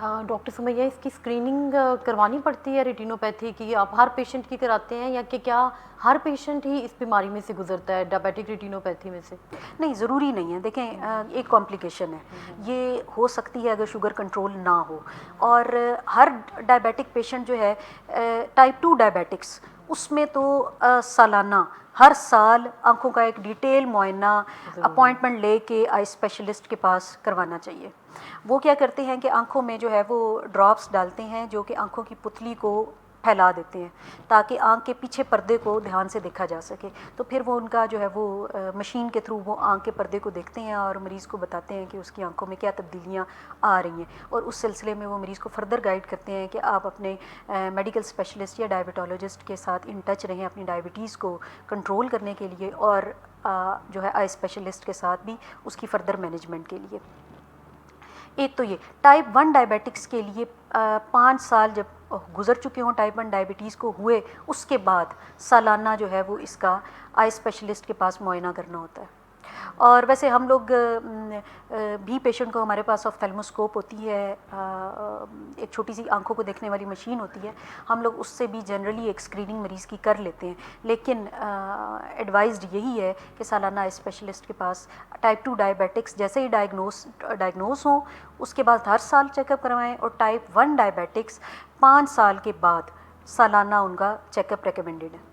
Doctor Sumaiya, इसकी screening करवानी पड़ती है रेटिनोपैथी की? आप हर पेशेंट की कराते हैं या कि क्या हर पेशेंट ही इस बीमारी में से गुजरता है, डायबिटिक रेटिनोपैथी में से? नहीं, ज़रूरी नहीं है। देखें, एक कॉम्प्लिकेशन है, ये हो सकती है अगर शुगर कंट्रोल ना हो। और हर डायबिटिक पेशेंट जो है, टाइप 2 डायबिटिक्स, उसमें तो सालाना हर साल आंखों का एक डिटेल मुआयना अपॉइंटमेंट लेके आई स्पेशलिस्ट के पास करवाना चाहिए। वो क्या करते हैं कि आंखों में जो है वो ड्रॉप्स डालते हैं जो कि आंखों की पुतली को फैला देते हैं ताकि आंख के पीछे पर्दे को ध्यान से देखा जा सके। तो फिर वो उनका जो है वो मशीन के थ्रू वो आंख के पर्दे को देखते हैं और मरीज़ को बताते हैं कि उसकी आंखों में क्या तब्दीलियाँ आ रही हैं, और उस सिलसिले में वो मरीज़ को फर्दर गाइड करते हैं कि आप अपने मेडिकल स्पेशलिस्ट या डायबिटोलॉजिस्ट के साथ इन टच रहें अपनी डायबिटीज़ को कंट्रोल करने के लिए, और जो है आई स्पेशलिस्ट के साथ भी उसकी फ़र्दर मैनेजमेंट के लिए। एक तो ये टाइप 1 डायबिटिक्स के लिए 5 साल जब गुज़र चुके हों टाइप 1 डायबिटीज़ को हुए, उसके बाद सालाना जो है वो इसका आई स्पेशलिस्ट के पास मुआयना करना होता है। और वैसे हम लोग भी पेशेंट को, हमारे पास ऑफ्थेल्मोस्कोप होती है, एक छोटी सी आंखों को देखने वाली मशीन होती है, हम लोग उससे भी जनरली एक स्क्रीनिंग मरीज़ की कर लेते हैं। लेकिन एडवाइज्ड यही है कि सालाना स्पेशलिस्ट के पास टाइप 2 डायबिटिक्स जैसे ही डायग्नोस हो उसके बाद हर साल चेकअप करवाएं, और टाइप 1 डायबिटिक्स 5 साल के बाद सालाना उनका चेकअप रिकमेंडेड है।